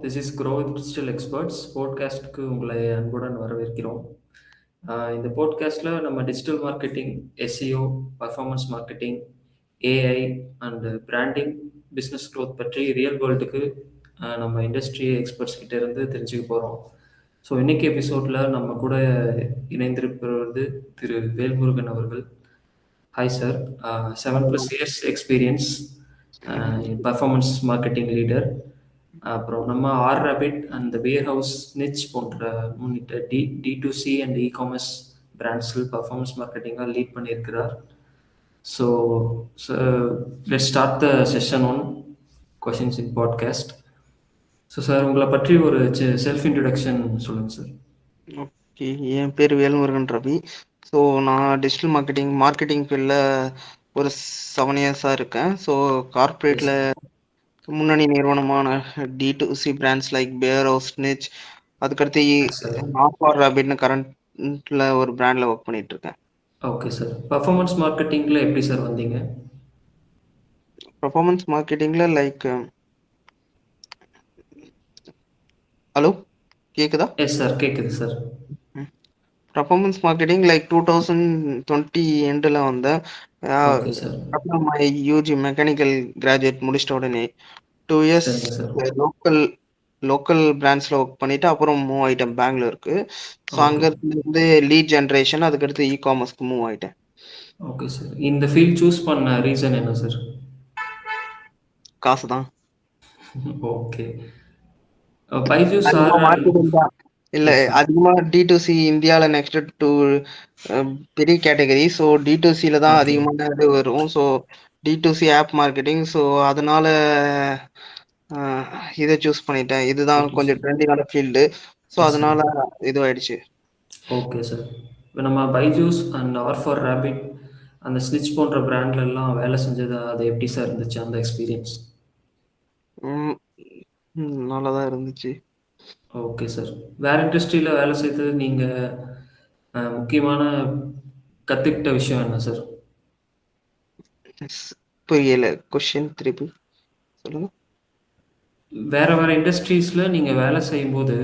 This is grow with digital experts போட்காஸ்ட்டுக்கு உங்களை அன்புடன் வரவேற்கிறோம். இந்த போட்காஸ்ட்டில் நம்ம digital marketing, SEO, performance marketing, AI and branding, business growth பற்றி ரியல் வேர்ல்டுக்கு நம்ம இண்டஸ்ட்ரி எக்ஸ்பர்ட்ஸ் கிட்ட இருந்து தெரிஞ்சுக்க போகிறோம். ஸோ இன்னைக்கு எபிசோடில் நம்ம கூட இணைந்திருப்பவர் வந்து திரு வேல்முருகன் அவர்கள். Hi sir. 7+ years experience in performance marketing leader. அப்புறம் நம்ம our rapid and warehouse niche போன்ற முன்னிட்ட டி2சி அண்ட் இ-காமர்ஸ் பிராண்ட்ஸில் பர்ஃபார்மன்ஸ் மார்க்கெட்டிங்காக லீட் பண்ணியிருக்கிறார். So let start the session one questions in podcast. So sir, உங்களை பற்றி ஒரு செல்ஃப் இன்ட்ரடக்ஷன் சொல்லுங்கள் சார். ஓகே, என் பேர் வேல்முருகன் ரவி. ஸோ நான் டிஜிட்டல் மார்க்கெட்டிங் ஃபீல்டில் ஒரு 7 இயர்ஸாக இருக்கேன். ஸோ கார்ப்பரேட்டில் முன்னணி நிறுவனமான டி2சி பிராண்ட்ஸ் லைக் வேர் ஹவுஸ் நிச், அதுக்கடுத்து சார் ஆஃபார் ரேபிட்னு கரண்ட்டில் ஒரு பிராண்டில் ஒர்க் பண்ணிட்டு இருக்கேன். Okay sir. பர்ஃபார்மன்ஸ் மார்க்கெட்டிங்கில் எப்படி சார் வந்தீங்க? பர்ஃபார்மன்ஸ் மார்க்கெட்டிங்கில் லைக் ஹலோ, கேட்குதா? எஸ் சார், கேட்குது சார். பர்ஃபார்மன்ஸ் மார்க்கெட்டிங் லைக் 2020 எண்டில் வந்தேன். Okay sir. அப்புறம் யூஜி மெக்கானிக்கல் கிராஜுவேட் முடிச்சிட்ட உடனே 2 இயர்ஸ் சரிங்க சார். லோக்கல் பிரான்ச்ல ஒர்க் பண்ணிட்டு அப்புறம் மூவ் ஆயிட்டேன் பெங்களூருக்கு. So okay. அங்கிருந்து லீட் ஜென்ரேஷன், அதுக்கடுத்து இ-காமர்ஸ்க்கு மூவ் ஆயிட்டேன். Okay sir. இந்த ஃபீல்ட் சூஸ் பண்ண ரீசன் என்ன சார்? காசு தான். ஓகே. பைஜூஸ் அதிகமா ஆர் மார்க்கெட்டிங் தான். இல்ல, எஸ் சார். அதிகமா டி2சி இந்தியால நெக்ஸ்ட் டூ பெரிய கேட்டகரி. ஸோ டி2சில தான் ஓகே. அதிகமான இது வரும். So D2C of marketing. So அதனால இதை சூஸ் பண்ணிட்டேன். இதுதான் ஓகே கொஞ்சம் சார். ட்ரெண்டிங்கான ஃபீல்டு. So yes sir. அதனால இதுவாயிடுச்சு. Okay sir. இப்போ நம்ம Byju's and R for rapid அந்த ஸ்னிச் போன்ற பிராண்ட்லலாம் வேலை செஞ்சது, அது எப்படி சார் இருந்துச்சு அந்த எக்ஸ்பீரியன்ஸ்? ம், நல்லா தான் இருந்துச்சு. Okay sir. வேற இண்டஸ்ட்ரியில் வேலை செய்தது நீங்கள் முக்கியமான கற்றுக்கிட்ட விஷயம் என்ன சார்? புரியல, கொஸ்டின் திருப்பி சொல்லுங்க. வேறு வேறு இண்டஸ்ட்ரீஸில் நீங்கள் வேலை செய்யும்போது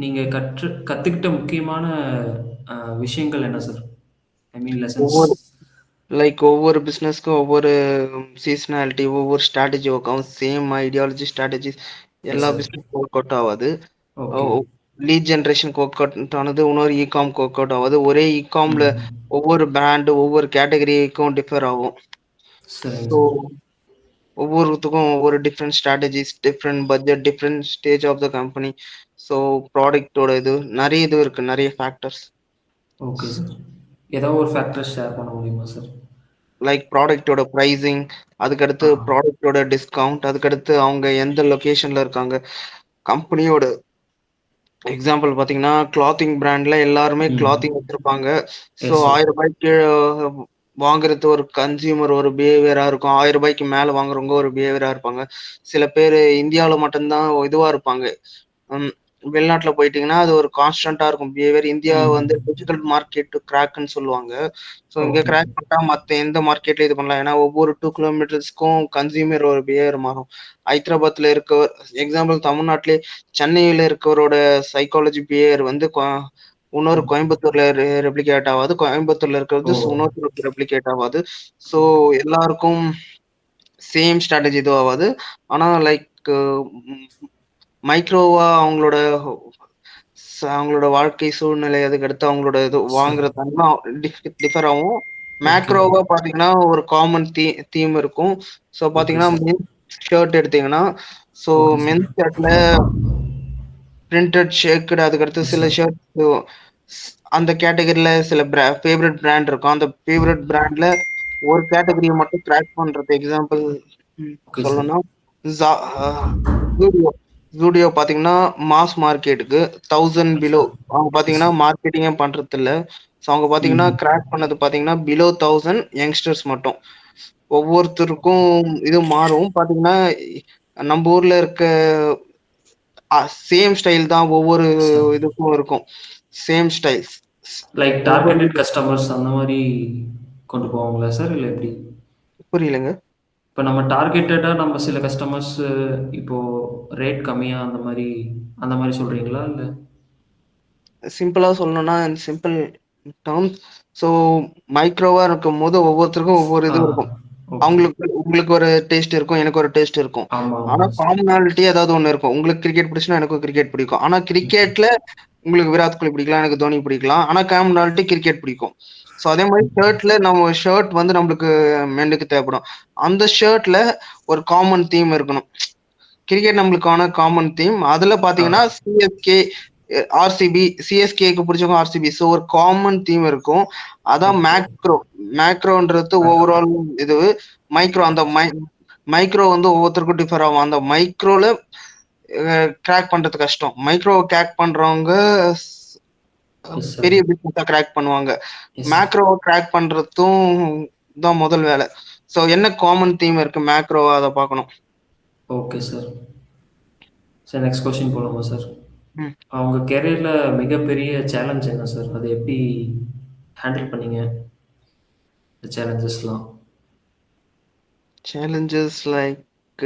நீங்கள் கற்றுக்கிட்ட முக்கியமான விஷயங்கள் என்ன சார்? ஐ மீன் லெசன்ஸ். ஒவ்வொரு பிஸ்னஸ்க்கும் ஒவ்வொரு சீசனாலிட்டி, ஒவ்வொரு ஸ்ட்ராட்டஜி ஒர்க் ஆகும். சேம் ஐடியாலஜி ஸ்ட்ராட்டஜிஸ் எஸ் எல்லா சார். பிஸ்னஸ்க்கும் ஒர்க் அவுட் ஆகாது. ஓகே. லீட் ஜென்ரேஷனுக்கு ஒர்க் அவுட் ஆனது இன்னொரு இகாம்க்கு ஒர்க் அவுட் ஆகாது. ஒரே இகாம்ல ம். ஒவ்வொரு பிராண்டு ஒவ்வொரு கேட்டகரிக்கும் டிஃபர் ஆகும். சரிங்க ஸோ சார். ஒவ்வொருத்துக்கும் ஒவ்வொரு different strategies, different budget, different stage of the company. So ப்ராடக்டோட நிறைய இது இருக்கு, நிறைய ஃபேக்டர்ஸ். Okay sir. ஏதாவது ஒரு ஃபேக்டர் ஷேர் பண்ண முடியுமா சார்? லைக் ப்ராடக்ட்டோட ப்ரைஸிங், அதுக்கடுத்து ஆ. ப்ராடக்ட்டோட டிஸ்கவுண்ட், அதுக்கடுத்து அவங்க எந்த லொகேஷன்ல இருக்காங்க, கம்பெனியோட எக்ஸாம்பிள் பார்த்தீங்கன்னா, கிளாத்திங் பிராண்ட்ல எல்லாருமே ம். கிளாத்திங் வச்சிருப்பாங்க. ஸோ எஸ் ரூ. சார். 1000 கீழ வாங்குறது ஒரு கன்சியூமர் ஒரு பிஹேவியரா இருக்கும். ரூ. 1000 மேல வாங்குறவங்க ஒரு பிஹேவியரா இருப்பாங்க. சில பேரு இந்தியாவுல மட்டும் தான் இதுவா இருப்பாங்க. ம். வெளிநாட்டுல போயிட்டீங்கன்னா, அது ஒரு கான்ஸ்டன்ட்டா இருக்கும் பிஹேவியர். இந்தியா வந்து ம். டிஜிட்டல் மார்க்கெட் கிராக்ன்னு சொல்லுவாங்க. ஸோ இங்க ஓகே. கிராக் பண்ணிட்டா மத்த எந்த மார்க்கெட்லயும் இது பண்ணலாம். ஏன்னா ஒவ்வொரு 2 கிலோமீட்டர்ஸ்க்கும் கன்சியூமர் ஒரு பிஹேவியர் மாறும். ஹைதராபாத்ல இருக்கவர் எக்ஸாம்பிள் தமிழ்நாட்டிலே சென்னையில இருக்கவரோட சைக்காலஜி பிஹேவியர் வந்து இன்னொரு ஓகே. கோயம்புத்தூர்ல ரெப்ளிகேட் ஆகாது. கோயம்புத்தூர்ல ஓ! இருக்கிறது இன்னொருத்தருக்கு ரெப்ளிகேட் ஆகாது. So okay. எல்லாருக்கும் சேம் ஸ்ட்ராட்டஜி இதுவும் ஆகாது. ஆனா லைக் மைக்ரோவா அவங்களோட வாழ்க்கை சூழ்நிலை, அதுக்கடுத்து அவங்களோட இது சார். வாங்குற தன்மை டிஃபர் ஆகும். ஓகே. மேக்ரோவா பார்த்தீங்கன்னா, ஒரு காமன் தீம் இருக்கும். ஸோ ஓகே பார்த்தீங்கன்னா, சார். மென்ஸ் ஷர்ட் எடுத்தீங்கன்னா, ஸோ ஓகே சார். மென்ஸ் ஷர்ட்ல பிரிண்டட் ஷேக்கட், அதுக்கடுத்து எஸ் சில சார். ஷர்ட் அந்த கேட்டகரியில சில ஃபேவரட் பிராண்ட் இருக்கும். அந்த ஃபேவரட் பிராண்ட்ல ஒரு கேட்டகரிய மட்டும் கிராக் பண்றது. Example okay sir. சொல்லணும்னா, ஜா அ Zudio. Zudio பார்த்தீங்கன்னா, மாஸ் மார்க்கெட்டுக்கு 1000 எஸ் பிலோ. சார். அவங்க எஸ் பார்த்தீங்கன்னா, சார். மார்க்கெட்டிங்கே பண்றதில்ல. ஸோ அவங்க பார்த்தீங்கன்னா, ம். கிராக் பண்ணது பார்த்தீங்கன்னா, பிலோ 1000 யங்ஸ்டர்ஸ் மட்டும். ஒவ்வொருத்தருக்கும் ஓகே. இது மாறும். பார்த்தீங்கன்னா, நம்ப ஊர்ல இருக்க சேம் ஸ்டைல் தான் ஒவ்வொரு எஸ் சார். இதுக்கும் இருக்கும். Same styles. லைக் ஒவ்வொரு டார்கெட்டட் கஸ்டமர்ஸ் அந்த மாரி கொண்டு போவாங்களா சார்? இல்ல எப்படி? புரியலங்க. இப்போ நம்ம டார்கெட்டடா நம்ம சில கஸ்டமர்ஸ் இப்போ ரேட் கம்மியா அந்த மாதிரி சொல்றீங்களா? இல்ல சிம்பிளா சொல்லணும்னா சிம்பிள் டெர்ம்ஸ். ஸோ மைக்ரோவா இருக்கும்போது ஒவ்வொருத்தருக்கும் ஒவ்வொரு ஆ இது இருக்கும். ஓகே. அவங்களுக்கு உங்களுக்கு ஒரு டேஸ்ட் இருக்கும். எனக்கு ஒரு டேஸ்ட் இருக்கும். ஆமா, ஆனா ஆமா சார். காமனாலிட்டி ஏதாவது ஒண்ணு இருக்கும். உங்களுக்கு கிரிக்கெட் பிடிச்சுன்னா எனக்கும் கிரிக்கெட் பிடிக்கும். ஆனா ஓகே. கிரிக்கெட்ல உங்களுக்கு விராட் கோலி பிடிக்கலாம். எனக்கு தோனி பிடிக்கலாம். ஆனா காமனாலிட்டி கிரிக்கெட் பிடிக்கும். ஸோ அதே மாரி ஷர்ட்ல நம்ம ஷர்ட் வந்து நம்மளுக்கு மென்னுக்கு தேவைப்படும். அந்த ஷர்ட்ல ஒரு காமன் தீம் இருக்கணும். கிரிக்கெட் நம்மளுக்கான காமன் தீம். அதுல ஆ பார்த்தீங்கன்னா சிஎஸ்கே, ஆர்சிபி, சிஎஸ்கேக்கு பிடிச்சவங்க ஆர்சிபி. ஸோ ஒரு காமன் தீம் இருக்கும். அதான் ஓகே. மேக்ரோ. மேக்ரோன்றது மேக்ரோ. ஓவரால் இது. மைக்ரோ அந்த மைக்ரோ வந்து ஒவ்வொருத்தருக்கும் டிஃபர் ஆகும். அந்த மைக்ரோல கிராக் பண்றது கஷ்டம். மைக்ரோ கிராக் பண்றவங்க எஸ் சார். பெரிய பிசினஸா கிராக் பண்ணுவாங்க. எஸ். மேக்ரோவ கிராக் பண்றதும் தான் முதல் வேலை. ஸோ என்ன காமன் தீம் இருக்கு மேக்ரோவா அத பார்க்கணும். Okay sir. Sir next question போலாமா சார்? ம். அவங்க கெரியர்ல மிகப்பெரிய சேலஞ்ச் என்ன சார்? அதை எப்படி ஹேண்டில் பண்ணீங்க? இந்த சேலஞ்சஸ்லாம். சேலஞ்சஸ் லைக்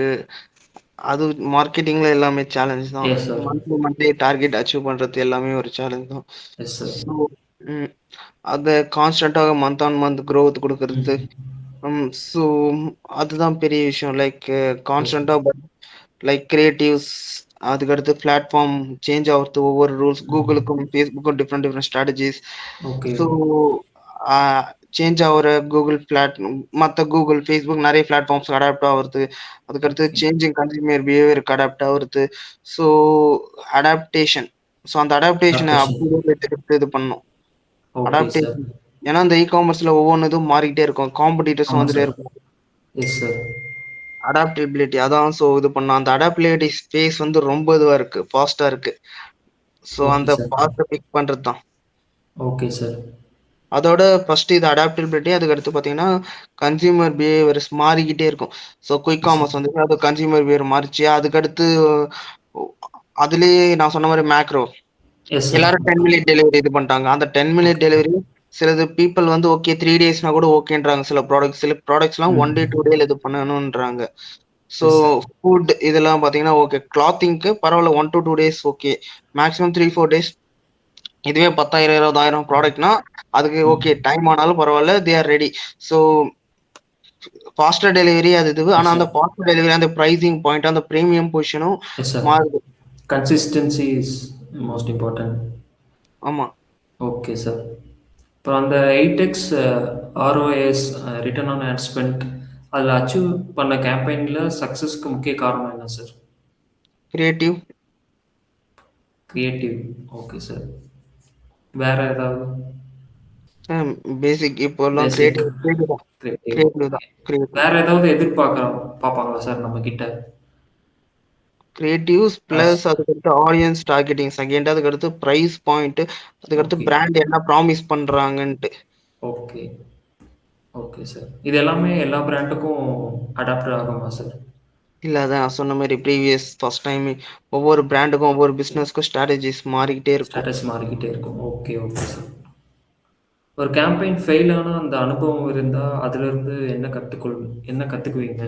அது மார்க்கெட்டிங்ல எல்லாமே சேலஞ்ச் தான். Yes sir. Monthly target achieve பண்றது எல்லாமே ஒரு சேலஞ்ச் தான். S sir. ஸோ ம். அத கான்ஸ்டன்ட்டாக மந்த் ஆன் மந்த் குரோத் குடுக்கறது. ம். ஸோ அதுதான் பெரிய விஷயம். Like yes sir. கான்ஸ்டன்ட்டா லைக் கிரியேட்டிவ்ஸ் அதுக்கடுத்து பிளாட்ஃபார்ம் சேஞ்ச் ஆகுறது ஒவ்வொரு ரூல்ஸ். கூகுளுக்கும் ஃபேஸ்புக்கும் different different strategies. Okay. So change ஆகுற கூகுள் மற்ற கூகுள் ஃபேஸ்புக் நிறைய பிளாட்ஃபார்ம்ஸ் அடாப்ட் ஆகுறது. அதுக்கடுத்து ஓகே. சேஞ்சிங் கன்சியூமர் பிஹேவியருக்கு அடாப்ட் ஆகுறது. So adaptation. ஸோ அந்த அடாப்டேஷனை அடாப்டேஷன். அப்படியே எடுத்து இது பண்ணணும். Okay sir. அடாப்டேஷன். ஏன்னா இந்த காமர்ஸ்ல ஒவ்வொன்று இதுவும் மாறிக்கிட்டே இருக்கும். காம்படிட்டர்ஸ் ஆமாம் வந்துட்டே சார். இருக்கும். Yes sir. அடாப்டபிலிட்டி அதான். ஸோ இது பண்ணலாம். அந்த அடாப்டபிலிட்டி ஸ்பேஸ் வந்து ரொம்ப இதுவா இருக்கு. ஃபாஸ்டா இருக்கு. ஸோ ஓகே அந்த சார். ஃபாஸ்ட்டை பிக் பண்றது தான். Okay sir. அதோட ஃபர்ஸ்ட் இது அடாப்டபிலிட்டி. அதுக்கடுத்து பார்த்தீங்கன்னா கன்சியூமர் பிஹேவியர்ஸ் மாறிக்கிட்டே இருக்கும். So quick yes sir. Commerce வந்து அது கன்சியூமர் பிஹேவியர் மாறிச்சு. அதுக்கடுத்து அதுலயே நான் சொன்ன மாதிரி மேக்ரோ. Yes sir. எல்லாரும் 10 மினிட் டெலிவரி இது பண்ணிட்டாங்க. அந்த 10 மினிட் ஓகே. டெலிவரி சிலது பீப்பிள் வந்து ஓகே 3 டேஸ்னா கூட ஓகேன்றாங்க. சில ப்ராடக்ட்ஸ்லாம் 1 டே ம். 2 டேல இது பண்ணணுன்றாங்க. So yes sir. ஃபுட் இதெல்லாம் பார்த்தீங்கன்னா ஓகே. கிளாத்திங்க்கு பரவால்ல 1 to 2 days okay. Maximum 3, 4 days. இதுவே 10,000 20,000 ப்ராடக்ட்னா அதுக்கு ஓகே ம். டைம் ஆனாலும் பரவால்ல. They are ready. So faster delivery அது இது. ஆனா எஸ் அந்த சார். ஃபாஸ்டர் டெலிவரி அந்த பிரைசிங் பாயிண்ட் அந்த பிரீமியம் பொசிஷனும் எஸ் சார். மாறுது. Consistency is most important. ஆமா. Okay sir. அப்புறம் அந்த 8x ROAS return on ad spend அதில் அச்சீவ் பண்ண கேம்பெயினில் சக்ஸஸ்க்கு முக்கிய காரணம் என்ன sir? Creative. Creative. Okay sir. வேற ஏதாவது? பேசிக் இப்போலாம் பேசிக். கிரியேட்டிவ் கிரியேட்டிவ் தான். கிரியேட்டிவ். கிரியேட்டிவ் தான். கிரியேட்டிவ். வேற ஏதாவது பார்ப்பாங்களா சார் நம்ம கிட்ட? கிரியேட்டிவ்ஸ் ஆஸ் பிளஸ் அதுக்கடுத்து ஆடியன்ஸ் டார்கெட்டிங் செகண்ட். அதுக்கடுத்து பிரைஸ் பாயிண்ட். அதுக்கடுத்து ஓகே. பிராண்ட் என்ன ப்ராமிஸ் பண்றாங்கன்ட்டு. ஓகே. Okay sir. இது எல்லாமே எல்லா பிராண்டுக்கும் அடாப்டர் ஆகுமா சார்? இல்ல அதான் நான் சொன்ன மாரி ப்ரீவியஸ் ஃபர்ஸ்ட் டைம் ஒவ்வொரு பிராண்டுக்கும் ஒவ்வொரு பிசினஸ்க்கும் ஸ்ட்ராட்டஜிஸ் மாறிக்கிட்டே இருக்கும். ஸ்டேட்டஸ் மாறிக்கிட்டே இருக்கும். Okay, okay sir. ஒரு கேம்பெயின் ஃபெயில் ஆனா அந்த அனுபவம் இருந்தா, அதிலிருந்து என்ன கத்துக்குவீங்க?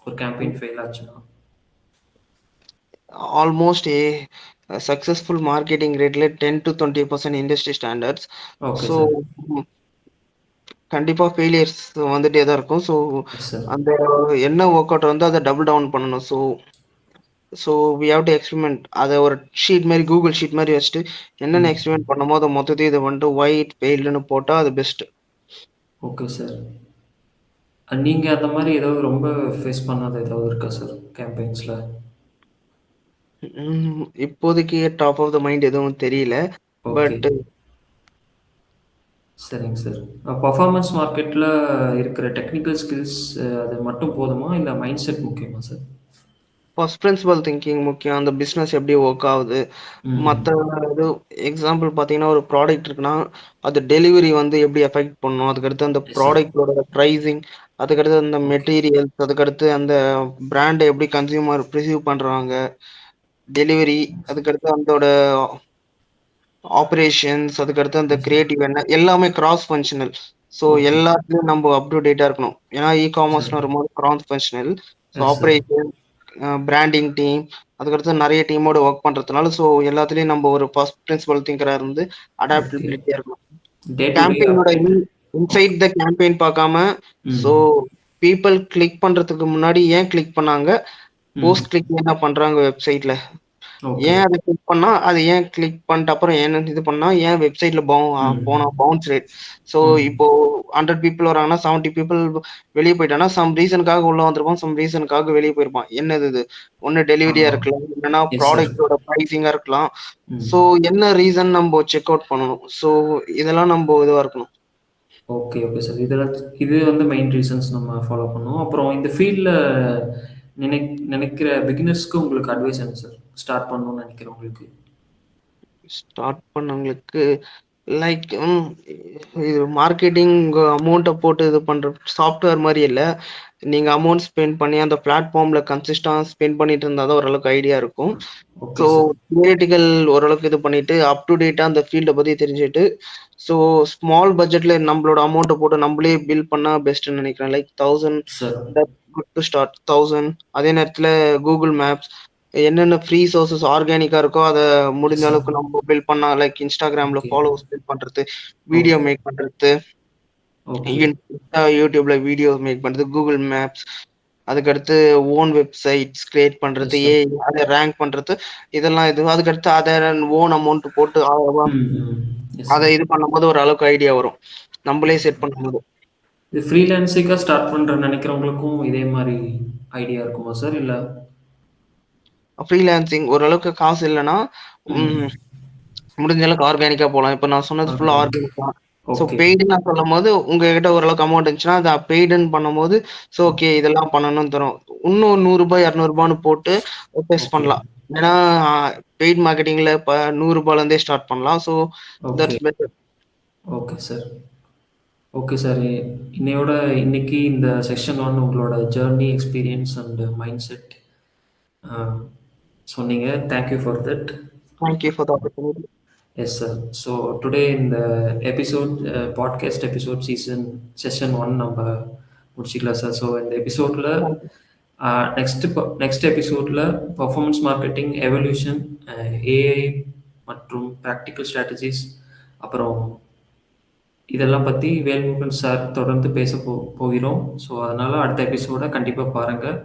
ஒரு கேம்பெயின் ஃபெயில் ஆச்சுன்னா? ஆல்மோஸ்ட் சக்சஸ்ஃபுல் மார்க்கெட்டிங் ரேட்ல 10-20% industry standards. Okay so sir. கண்டிப்பா ஃபெயிலியர்ஸ் வந்துட்டே தான் இருக்கும். So yes sir. அந்த என்ன ஒர்க் அவுட் வந்து அத டபுள் டவுன் பண்ணணும். So so we have to experiment. அத ஒரு ஷீட் மாரி கூகுள் ஷீட் மாரி வச்சுட்டு என்னென்ன ம். எக்ஸ்பெரிமென்ட் பண்ணமோ அத மொத்தத்தையும் இத வந்துட்டு ஒய் இட் ஃபெயில்டுன்னு போட்டா அது பெஸ்ட். Okay sir. நீங்க அந்த மாரி ஏதாவது ரொம்ப ஃபேஸ் பண்ணாத ஏதாவது இருக்கா சார் கேம்பெயின்ஸ்ல? இப்போதைக்கு டாப் ஆஃப் த மைண்ட் எதுவும் தெரியல. ஓகே. பட் சரிங்க சார். பெர்ஃபார்மன்ஸ் மார்க்கெட்ல இருக்கிற டெக்னிக்கல் ஸ்கில்ஸ் அது மட்டும் போதுமா? இல்ல மைண்ட் செட் முக்கியமா சார்? ஃபர்ஸ்ட் பிரின்சிபல் திங்கிங் முக்கியம். அந்த பிசினஸ் எப்படி ஒர்க் ஆகுது. ம். மத்த இது எக்ஸாம்பிள் பார்த்தீங்கன்னா, ஒரு ப்ராடக்ட் இருக்குன்னா, அது டெலிவரி வந்து எப்படி எஃபெக்ட் பண்ணும். அதுக்கடுத்து அந்த எஸ் சார். ப்ராடக்ட்டோட பிரைசிங், அதுக்கடுத்து அந்த ஓகே. மெட்டீரியல்ஸ், அதுக்கடுத்து அந்த பிராண்ட எப்படி கன்சியூமர் ப்ரிசீவ் பண்றாங்க. டெலிவரி, அதுக்கடுத்து அதோட ஆப்பரேஷன்ஸ், அதுக்கடுத்து அந்த ம். கிரியேட்டிவ் என்ன எல்லாமே கிராஸ் ஃபங்ஷனல். So okay. எல்லாத்துலயும் நம்ம அப் டு டேட்டா இருக்கணும். ஏன்னா சரி. காமர்ஸ்னு வரும்போது cross functional. So yes sir. Operation, branding team, அதுக்கடுத்து நிறைய டீமோட ஒர்க் பண்றதுனால ஸோ எல்லாத்துலயும் நம்ம ஒரு ஃபர்ஸ்ட் பிரின்சிபல் திங்கரா இருந்து ஓகே. அடாப்டபிலிட்டியா இருக்கணும். டே டு டே கேம்பெயினோட அப்டேட். இன்சைட் த கேம்பெயின் பார்க்காம ஸோ ம். பீப்பிள் கிளிக் பண்றதுக்கு முன்னாடி ஏன் கிளிக் பண்ணாங்க, ம். போஸ்ட் கிளிக் என்ன பண்றாங்க வெப்சைட்ல, ஓகே. ஏன் அதை கிளிக் பண்ணா அது ஏன் கிளிக் பண்ணிட்ட அப்புறம் ஏன் இது பண்ணா ஏன் வெப்சைட்ல போனா ம். Bounce rate. ஸோ ம். இப்போ 100 பீப்புள் வராங்கன்னா 70 பீப்புள் வெளியே போயிட்டாங்கன்னா சம் ரீசனுக்காக உள்ள வந்திருப்பான், சம் ரீசனுக்காக வெளியே போயிருப்பான். என்னது இது, ஒன்னு டெலிவரியா ஆமா. இருக்கலாம், இல்லைன்னா எஸ் சார். ப்ராடக்டோட ப்ரைஸிங்கா இருக்கலாம். ஸோ ம். என்ன ரீசன் நம்ம செக் அவுட் பண்ணணும். ஸோ இதெல்லாம் நம்ம இதுவா இருக்கணும். Okay, okay sir. இது வந்து மெயின் ரீசன்ஸ் நம்ம ஃபாலோ பண்ணோம். அப்புறம் இந்த ஃபீல்ட்ல நினைக்கிற பிகினர்ஸ்க்கு உங்களுக்கு அட்வைஸ் என்ன சார்? ஸ்டார்ட் பண்ணணும்னு நினைக்கிறவங்களுக்கு. ஸ்டார்ட் பண்ணவங்களுக்கு லைக் இது மார்க்கெட்டிங் அமௌண்ட்டை போட்டு இது பண்ற சாஃப்ட்வேர் மாதிரி இல்லை. நீங்க அமௌண்ட் ஸ்பெண்ட் பண்ணி அந்த பிளாட்ஃபார்ம்ல கன்சிஸ்டா ஸ்பெண்ட் பண்ணிட்டு இருந்தா தான் ஓரளவுக்கு ஐடியா இருக்கும். Okay so sir. தியரிட்டிக்கல் ஓரளவுக்கு இது பண்ணிட்டு அப் டு டேட்டா அந்த ஃபீல்டை பத்தி தெரிஞ்சுட்டு ஸோ ஸ்மால் பட்ஜெட்ல நம்மளோட அமௌண்ட்டை போட்டு நம்மளே பில் பண்ணா பெஸ்ட்னு நினைக்கிறேன். Like 1000 sir. Good to start 1000. அதே நேரத்துல கூகுள் மேப்ஸ் என்னென்ன ஃப்ரீ சோர்சஸ் ஆர்கானிக்கா இருக்கோ அதை முடிஞ்ச எஸ் சார். அளவுக்கு நம்ம பில்ட் பண்ணா, லைக் இன்ஸ்டாகிராம்ல ஓகே. ஃபாலோவர்ஸ் பில்ட் பண்றது, வீடியோ ஓகே. மேக் பண்றது, ஓகே. யூடியூப்ல வீடியோ மேக் பண்றது, கூகுள் மேப்ஸ், அதுக்கடுத்து ஓன் வெப்சைட்ஸ் கிரியேட் பண்றது, எஸ் சார். அதை ரேங்க் பண்றது, இதெல்லாம் இது. அதுக்கடுத்து அதை ஓன் அமௌண்ட் போட்டு ம். ம். எஸ் அதை சார். இது பண்ணும்போது ஒரு அளவுக்கு ஐடியா வரும், நம்மளே செட் பண்ணும்போது. இது ஃப்ரீலான்சிங்கா ஸ்டார்ட் பண்றேன்னு நினைக்கிறவங்களுக்கும் இதே மாரி ஐடியா இருக்குமா சார்? இல்ல. ஃப்ரீலான்சிங் ஓரளவுக்கு காசு இல்லைன்னா ம். முடிஞ்ச அளவுக்கு ஆர்கானிக்கா போலாம். இப்ப நான் சொன்னது ஃபுல்லா ஆர்கானிக். ஆர்கானிக் தான். So okay. பெய்டுன்னு நான் சொல்லும்போது, உங்ககிட்ட ஓரளவுக்கு அமௌண்ட் இருந்துச்சுன்னா, அத பெய்டுன்னு பண்ணும்போது, ஸோ ஓகே இதெல்லாம் பண்ணணும்னு தரும். இன்னும் ரூ. 100 ரூ. 200ன்னு போட்டு டெஸ்ட் ஓகே. பண்ணலாம். ஏன்னா பெய்ட் மார்க்கெட்டிங்ல இப்ப ரூ. 100லேருந்தே ஸ்டார்ட் பண்ணலாம். So okay. That's better. Okay sir. Okay sir. இன்னைக்கு இந்த செக்ஷன் 1 உங்களோட journey, experience and mindset சொன்னீங்க. Thank you for that. Thank you for the opportunity. Yes sir. So today இந்த எபிசோட் பாட்காஸ்ட் எபிசோட் செஷன் 1 நம்ம முடிச்சுக்கலாம் சார். So இந்த எபிசோடில் நெக்ஸ்ட் எபிசோடில் பர்ஃபார்மன்ஸ் மார்க்கெட்டிங் எவல்யூஷன், ஏஐ மற்றும் ப்ராக்டிக்கல் ஸ்ட்ராட்டஜிஸ், அப்புறம் இதெல்லாம் பற்றி வேல்முருகன் சார் தொடர்ந்து பேச போகிறோம். ஸோ அதனால் அடுத்த எபிசோடை கண்டிப்பாக பாருங்கள்.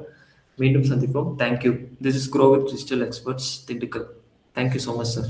மீண்டும் சந்திப்போம். Thank you. This is grow with digital experts, Dindigul. Thank you so much sir.